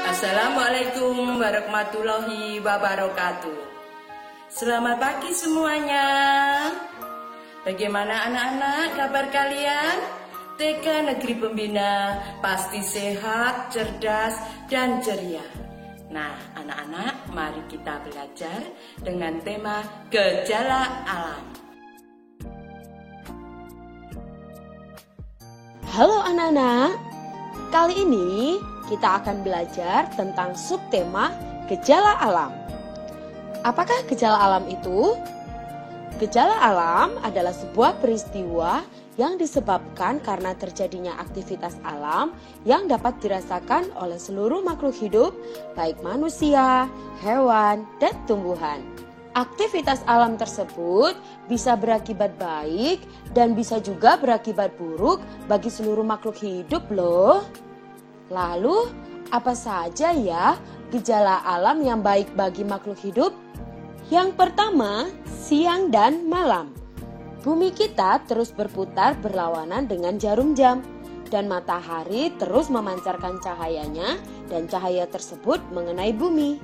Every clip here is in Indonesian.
Assalamualaikum warahmatullahi wabarakatuh. Selamat pagi semuanya. Bagaimana anak-anak kabar kalian? TK Negeri Pembina pasti sehat, cerdas, dan ceria. Nah, anak-anak, mari kita belajar dengan tema gejala alam. Halo anak-anak, kali ini kita akan belajar tentang subtema gejala alam. Apakah gejala alam itu? Gejala alam adalah sebuah peristiwa yang disebabkan karena terjadinya aktivitas alam yang dapat dirasakan oleh seluruh makhluk hidup, baik manusia, hewan, dan tumbuhan. Aktivitas alam tersebut bisa berakibat baik dan bisa juga berakibat buruk bagi seluruh makhluk hidup loh. Lalu, apa saja ya gejala alam yang baik bagi makhluk hidup? Yang pertama, siang dan malam. Bumi kita terus berputar berlawanan dengan jarum jam, dan matahari terus memancarkan cahayanya, dan cahaya tersebut mengenai bumi.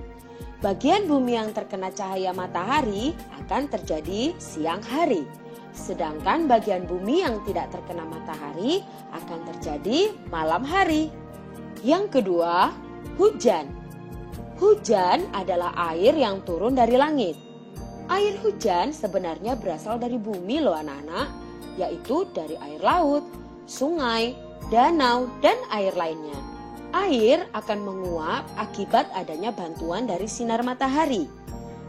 Bagian bumi yang terkena cahaya matahari akan terjadi siang hari, sedangkan bagian bumi yang tidak terkena matahari akan terjadi malam hari. Yang kedua, hujan. Hujan adalah air yang turun dari langit. Air hujan sebenarnya berasal dari bumi loh anak-anak, yaitu dari air laut, sungai, danau, dan air lainnya. Air akan menguap akibat adanya bantuan dari sinar matahari.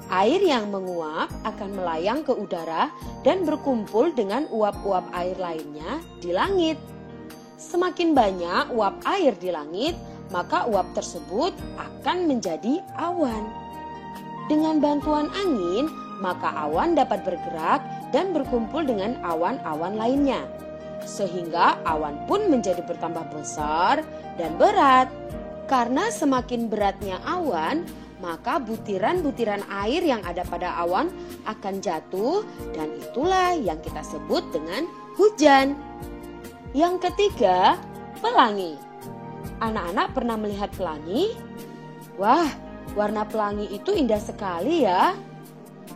Air yang menguap akan melayang ke udara dan berkumpul dengan uap-uap air lainnya di langit. Semakin banyak uap air di langit, maka uap tersebut akan menjadi awan. Dengan bantuan angin, maka awan dapat bergerak dan berkumpul dengan awan-awan lainnya. Sehingga awan pun menjadi bertambah besar dan berat. Karena semakin beratnya awan, maka butiran-butiran air yang ada pada awan akan jatuh, dan itulah yang kita sebut dengan hujan. Yang ketiga, pelangi. Anak-anak pernah melihat pelangi? Wah, warna pelangi itu indah sekali ya.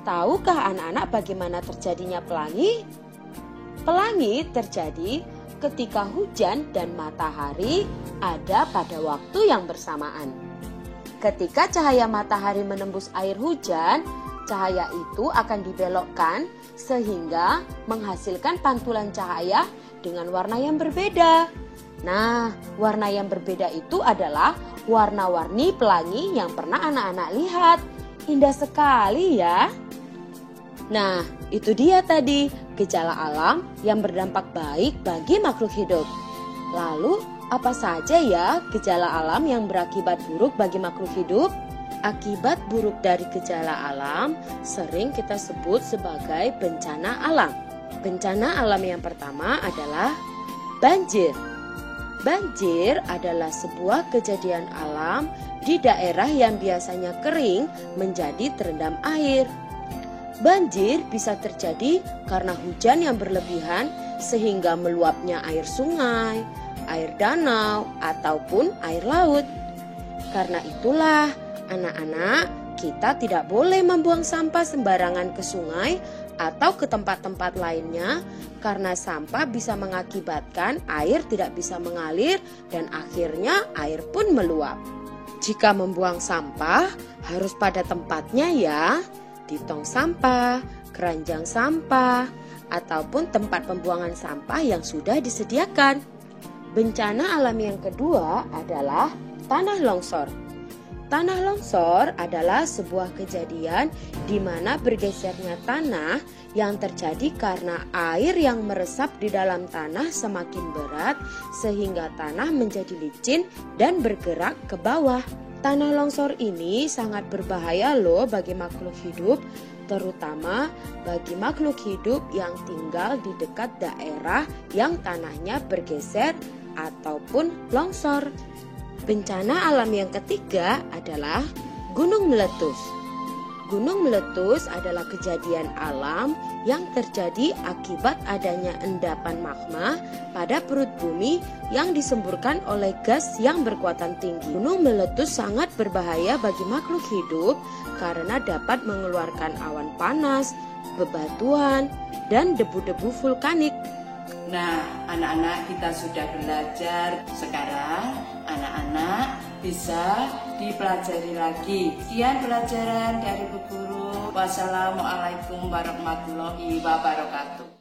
Tahukah anak-anak bagaimana terjadinya pelangi? Pelangi terjadi ketika hujan dan matahari ada pada waktu yang bersamaan. Ketika cahaya matahari menembus air hujan, cahaya itu akan dibelokkan sehingga menghasilkan pantulan cahaya dengan warna yang berbeda. Nah, warna yang berbeda itu adalah warna-warni pelangi yang pernah anak-anak lihat. Indah sekali ya. Nah, itu dia tadi gejala alam yang berdampak baik bagi makhluk hidup. Lalu, apa saja ya gejala alam yang berakibat buruk bagi makhluk hidup? Akibat buruk dari gejala alam sering kita sebut sebagai bencana alam. Bencana alam yang pertama adalah banjir. Banjir adalah sebuah kejadian alam di daerah yang biasanya kering menjadi terendam air. Banjir bisa terjadi karena hujan yang berlebihan sehingga meluapnya air sungai, air danau, ataupun air laut. Karena itulah, anak-anak, kita tidak boleh membuang sampah sembarangan ke sungai atau ke tempat-tempat lainnya, karena sampah bisa mengakibatkan air tidak bisa mengalir dan akhirnya air pun meluap. Jika membuang sampah harus pada tempatnya ya, di tong sampah, keranjang sampah, ataupun tempat pembuangan sampah yang sudah disediakan. Bencana alam yang kedua adalah tanah longsor. Tanah longsor adalah sebuah kejadian di mana bergesernya tanah yang terjadi karena air yang meresap di dalam tanah semakin berat sehingga tanah menjadi licin dan bergerak ke bawah. Tanah longsor ini sangat berbahaya loh bagi makhluk hidup, terutama bagi makhluk hidup yang tinggal di dekat daerah yang tanahnya bergeser ataupun longsor. Bencana alam yang ketiga adalah gunung meletus. Gunung meletus adalah kejadian alam yang terjadi akibat adanya endapan magma pada perut bumi yang disemburkan oleh gas yang berkuatan tinggi. Gunung meletus sangat berbahaya bagi makhluk hidup karena dapat mengeluarkan awan panas, bebatuan, dan debu-debu vulkanik. Nah, anak-anak kita sudah belajar. Sekarang anak-anak bisa dipelajari lagi. Sekian pelajaran dari Bu Guru. Wassalamualaikum warahmatullahi wabarakatuh.